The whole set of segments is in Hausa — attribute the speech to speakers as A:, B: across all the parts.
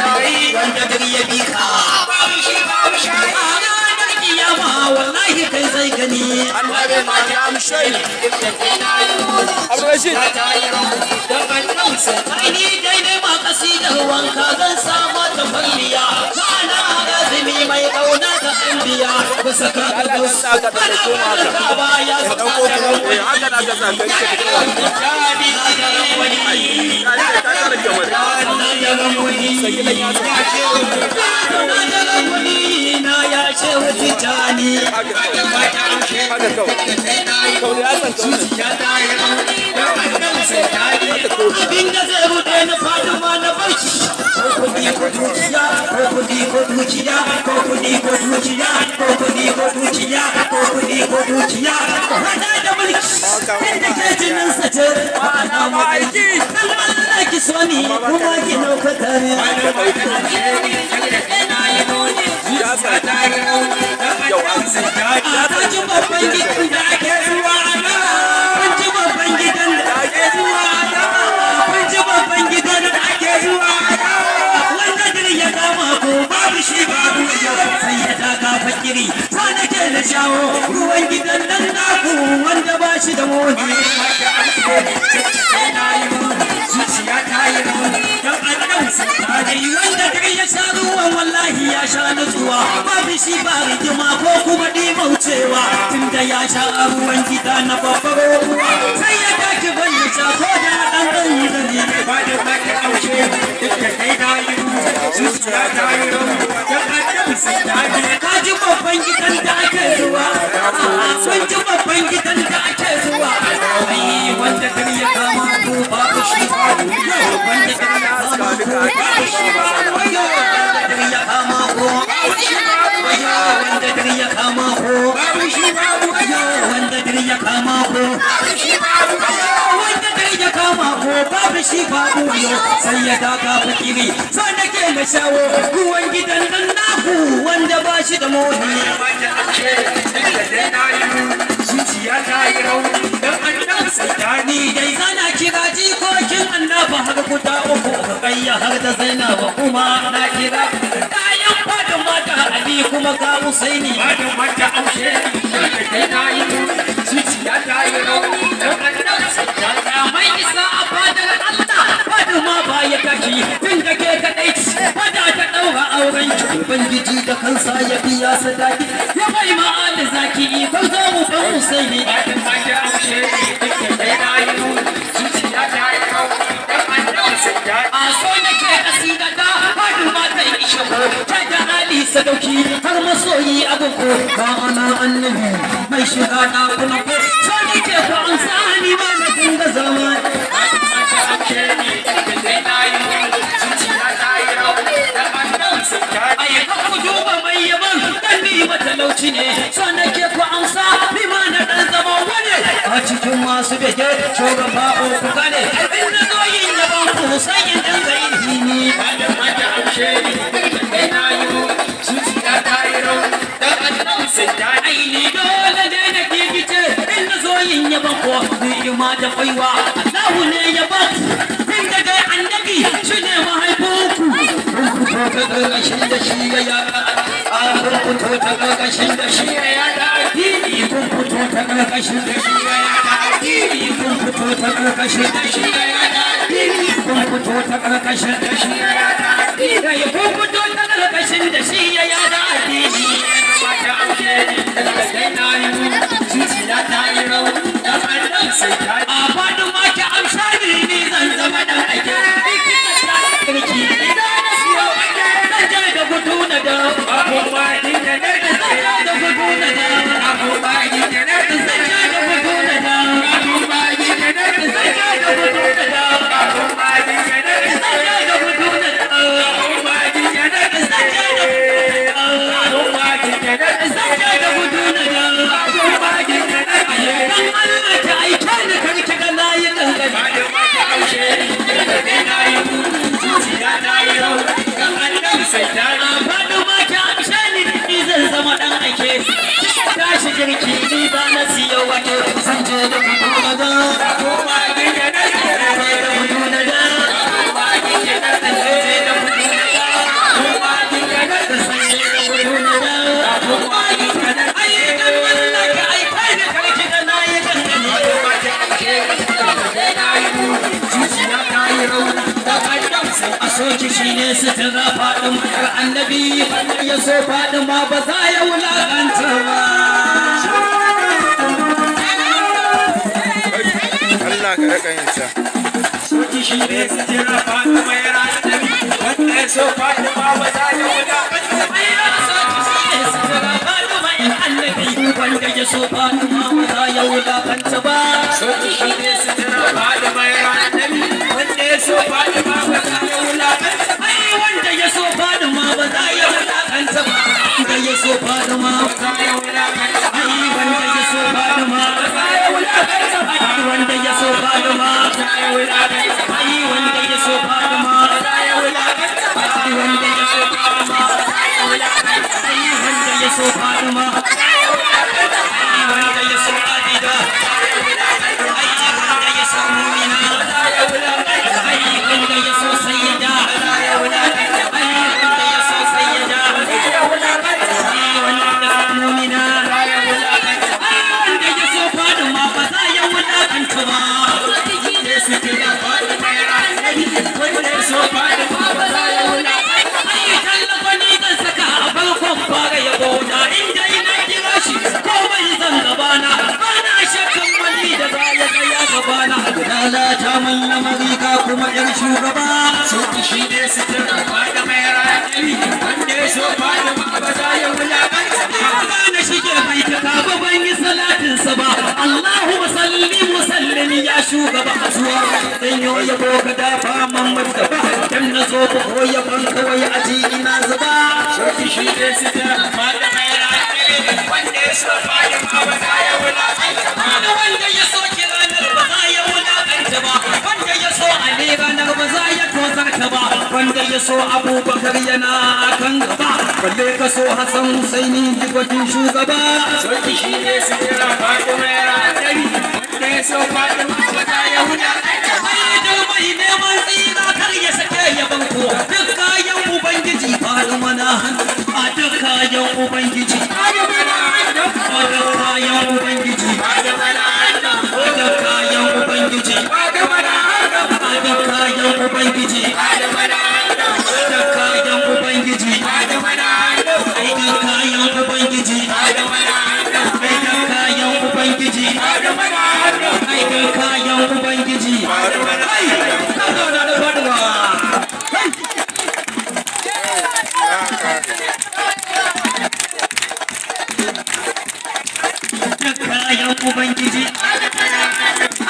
A: wanda gari ya bi ka ranar kiyama wallahi kai zai gani
B: annabi Maryam shai Abdurrashid
A: ni dai ne ma kasidar wanka zan sama ta falliya kana azumi mai kauna ga anbiya ku saka ka dausa ka da kuma ya
B: dauko kuma haka na ga zaka na ya ce wuce tani abinda zai rude na Fatima na barci ko kudi ko dukiya ko kudi ko dukiya ko kudi ko dukiya ko kudi ko dukiya ko kudi ko dukiya hada da mulki inda ke jinin sa ce ana maiki Allah ki soni kuma ki nauka tare Kaji babban gidan da ake zuwa ana Kaji babban gidan da ake zuwa ana Kaji babban gidan da ake zuwa ana wanda dare ya kama ko babu shi babu sai ya taka fakiri ta nake da shawo ruwan gidan nan naku wanda ba shi da moni zuciya ta yi rauni don annan sai wanda dare ya sha ruwan wallahi ya sha nutsuwa babu shi ba rigima ko kuma dimaucewa tunda ya sha ruwan gida na babbar ruwa sai ya daki banda sha ko da dan gani gani ba da take kaushe duk da kai da yi zuciya ta yi rauni don annan sai kaji babban gidan da ake zuwa sun ji babban gidan da ake zuwa ai wanda dare ya kama ko babu shi wanda dare ya kama ko babu shi wanda dare ya kama ko wanda dare ya kama ko babu shi wanda dare ya kama ko wanda dare ya kama ko babu shi babu yo sai ya daga fakiri sai nake na shawo ruwan gidan nan naku wanda ba shi da modi zuciya ta yi rauni don annabi sai ni dai zana kira jikokin annabi har guda uku kayya har da zainab kuma na kira kayan fadin mata ali kuma ga husaini fadin mata aushe da ta yi zuciya ta yi rauni don annabi sai mai isa a fadar Allah fadin ma ba ya tashi tun da ke kadai fada ta daura auren ubangiji da kansa ya biya sadaki ya bai ma ali zaki ko zo mu ban husaini fadin mata aushe da ta yi zuciya ta yi rauni don annabi sai a so nake kasida ta fadin mata isha ko ta da ali sadauki har masoyi abuko ba ana annabi mai shiga da kuna ko so nake ko an sani ma na dinga zama matalauci ne sannan ke ku amsa ni ma na dan zama wani a cikin masu bege shugaba ku gane in na zo yin yaban ku sai in dinga yin hini ba da mata amshe ni kai na yi zuciya ta yi rauni dan annabi sai ta aini dole ne na gigice in na zo yin yaban ku ni ma da baiwa Allahu ne ya ba in da dai annabi shine mahaifinku ku ta ƙarƙashin da shi ya kun fito ta ƙarƙashin da shi ya da addini kun fito ta ƙarƙashin da shi ya da addini kun fito ta ƙarƙashin da shi ya da addini kun fito ta ƙarƙashin da shi ya da addini kun fito ta ƙarƙashin da shi ya da addini mata auke ne da sai na yi zuciya ta yi rauni da annan sai ta a fadin ma ki amsa ni zan zama dan ake kirki idan na siyo ake zan je da gudu na da abubuwa ni da ne da gudu na da abubuwa ni da ne zan je da gudu na da abubuwa ni da ne zan je da gudu na da abubuwa ni da ne zan je da gudu na da abubuwa ni da ne zan je da abubuwa ni da ne zan je da gudu na da abubuwa ni da ne dan Allah ta aika ni karki ga nayi dangane ba da mata aushe da na yi zuciya na yi rau dan Allah sai ta fadu ma ki amshe ni zan zama dan ake tashi jirki ni ba na siyo wato san je da gudu na da abubuwa ni da ne da gudu na da abubuwa ni da ne da gudu na da soki shine sutura Fatima yar annabi wanda ya so Fatima ba za ya wulakanta ba
C: Allah ka raka yin sa
B: soki shine sutura Fatima yar annabi wanda ya so Fatima ba za ya wulakanta ba wanda ya so Fatima ba za ya wulakanta ba soki shine sutura Fatima yar annabi wanda ya so Fatima ba za ya wulakanta ba wanda ya so Fatima ba za ya wulakanta ba wanda ya so Fatima ba za ya wulakanta ba wanda ya so Fatima ba za ya wulakanta ba wanda ya so Fatima ba za ya wulakanta ba wanda ya so Fatima ba za ya wulakanta ba wanda ya so Fatima ba za ya wulakanta ba wanda ya so Fatima ba za ya wulakanta ba wanda ya so Adida wanda ya so Mumina wanda ya so Sayyida wanda ya so Sayyida wanda ya so Mumina wanda ya so Fatima ba za ya wulakanta ba wanda ya so Fatima ba za ya wulakanta tallafa ni zan saka a farkon fara yabo na inda ina kira shi komai zan gabana bana shakkan wani da za ya tsaya gabana lalata man lamari ka kuma yar shugaba sauki shi ne sutura da mai rayuwa wanda ya so Fatima ba za ya wulakanta ba na shige mai ta kafa ban yi salatinsa ba Allahumma salli musallin ya shugaba zuwa dan yo yabo ka dafa man martaba dan na zo ko koya ban kawai aji ina zuba sauki shi ne sutura da mai rayuwa wanda ya so Fatima ba za ya wulakanta ba wanda ya so kiranar ba za ya wulakanta ba wanda ya so Ali ranar ba za ya tozarta ba wanda ya so Abubakar yana kan gaba wanda ka so Hassan Husaini jigwatin shugaba sauki shi ne sutura Fatima ya rayuwa wanda ya so Fatima ba za ya wulakanta ba da mai neman tsira kar ya sake ya banko duk kayan ubangiji Fatima na hannu a duk kayan ubangiji Fatima na hannu a duk kayan ubangiji Fatima na hannu a duk kayan ubangiji Fatima na hannu a duk kayan ubangiji Fatima na hannu a duk kayan ubangiji Fatima na hannu a duk kayan ubangiji Fatima na hannu a duk kayan ubangiji Fatima na hannu a duk kayan ubangiji Fatima na hannu ka zo da Fatima kayan ubangiji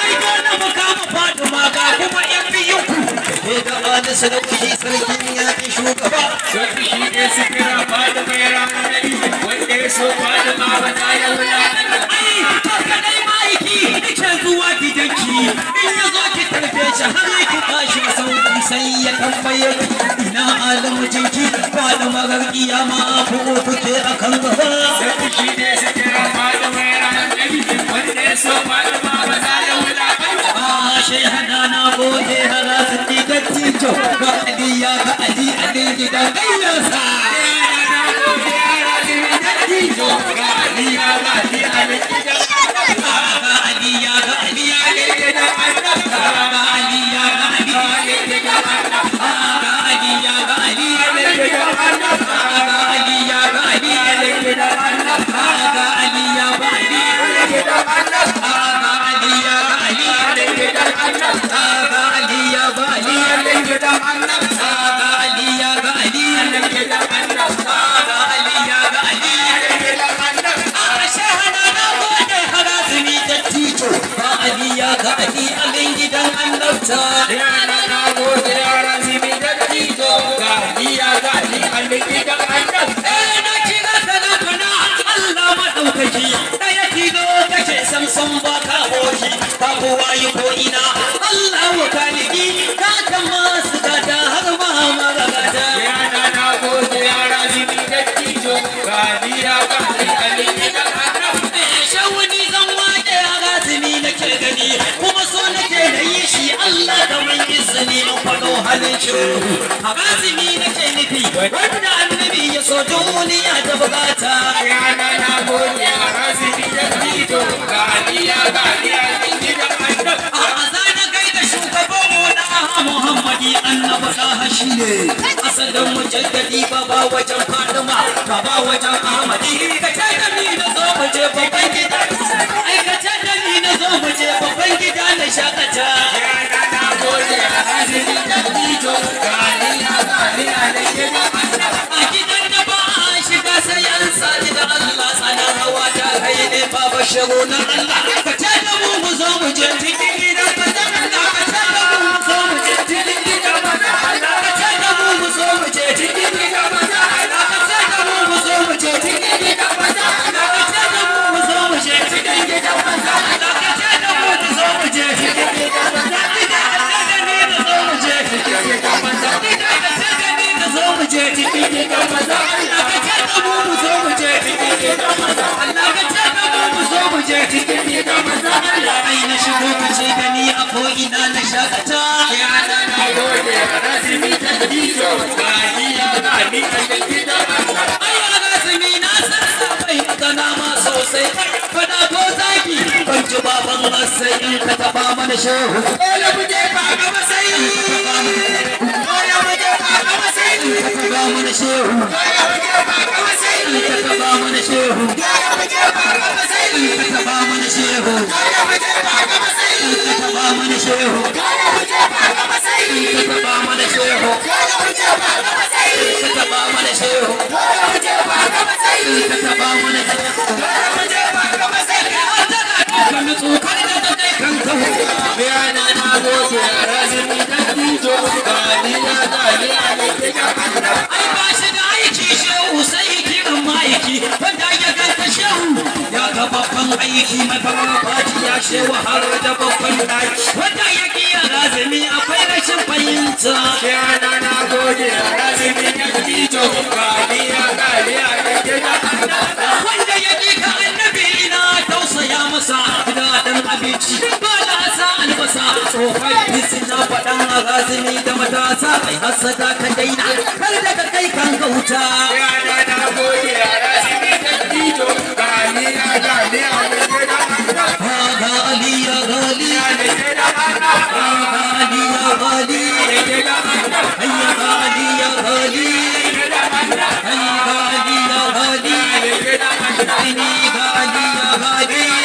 B: ai dole mu kama Fatima ga kuma yan biyun ku da bani sadauki sarkin yaƙi shugaba sarki shi ne sutura Fatima ya rayuwa wanda ya so Fatima ba za ya wulakanta ai haka dai maiki nake zuwa gidanki in ya zo ki tarbe shi har ki bashi sauki sai ya tambaye ina alamujinki Fatima gar kiyama ko kuke akan gaba sarki shi ne sutura Fatima ya rayuwa wanda ya so Fatima ba za ya wulakanta ba shehana na gode hara sati dattijo ga aliya ga ali gidan gayyarsa na gode hara sati dattijo ga aliya ga ali gidan ga aliya ga ali gidan ga aliya ga ali gidan ga aliya ga ali gidan ga aliya ga ali gidan ga aliya ga Samson baka hoshi babu wayi ko ina Allah wa kaliki ka kama su gada har ma magagata ya na gode ya razimi dattijo gadiya ga kaliki da shawuni zan wade ya razimi nake gani kuma so nake da yi shi Allah da mun izini in fado halin shi a razimi nake nufi wanda annabi ya so duniya ta bukata ya na gode ya razimi dattijo gadiya ga Muhammadi annabi daha shi ne asalin mujaddadi baba wajen Fatima baba wajen Ahmadi ka ce da ni na zo mu je babban gida ai ka ce da ni na zo mu je babban gida na shakata na gode azumi da dijo gani a gidan da ba a shiga sai an sadi da Allah sanan hawa ta kai ne baba shago na Allah ka ce da mu zo mu je cikin gidan ka ce Allah ka ce da mu zo mu je cikin gidan ka ce da mu zo mu je cikin gidan ka ce da mu zo mu je cikin gidan ka ce da mu zo mu je cikin gidan ka ce da mu zo mu je cikin gidan ka ina na shakata ya na gode razumi ta dijo gadiya gani a gida ai razumi na san kai kana ma sosai fada ko zaki ban ji baban sai in ka taba mana shehu ole buje ba ga masai ole buje ba ga masai ka taba mana shehu ole buje ba ga masai ka taba mana shehu ole buje ba ga masai ka taba mana shehu ole buje ba ga masai ka taba mana shehu ole buje ba ga masai ka taba mana shehu ole buje ba ga masai ka taba mana shehu ole buje ba ga masai ka taba mana shehu ole buje ba ga masai kan tsokar da kai kan kawo bayana na gode razumi da dijo gani na gani a gida ai ba shi da aiki shehu sai kiran maiki wanda ya ganta shehu ya ga babban aiki mai babban fati ya shehu har da babban daki wanda ya kiya razumi akwai rashin fahimta bayana na gode razumi da dijo gani na gani a gida wanda ya kika annabi ina tausaya masa daɗin abinci ba da sa albasa tsofaffi suna faɗan a razumi da matasa kai hasada ka daina kar da ka kai kan kauta yana na gode a razumi da dijo gani ya gani a gida ga ali ya gali ya gida ga ali ya gali ya gida hayya ga ali ya gali hayya ga ali ya gali ya gida ni ga ali ya gali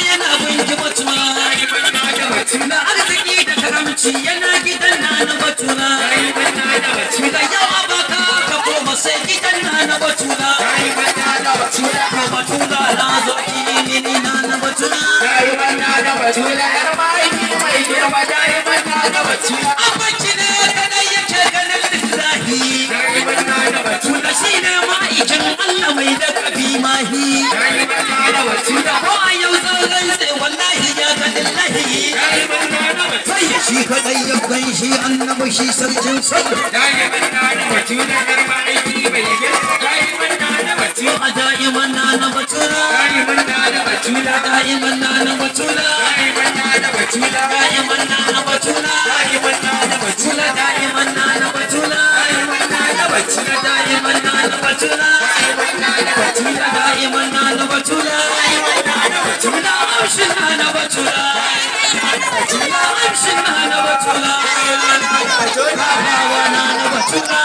B: Yana mutunci yana gidan na batula da yawa baka ka koma sai gidan na batula ko batula na zo mini na batula abinci ne kadai yake ganin lillahi batula shi ne ma'aikin Allah mai da kabi mahi ko a yau zan rantse wallahi ya ga lillahi sai shi kadai ya kan shi annabi shi sarkin sabbi daiman na batula daiman na batula daiman na batula daiman na batula daiman na batula daiman na batula daiman na batula daiman na batula daiman na batula amshin na batula amshin na batula hawa na batula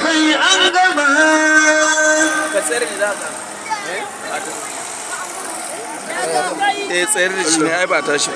B: kai an gama
C: ka tsayar da zaka tsayar da shi ne ai ba tashi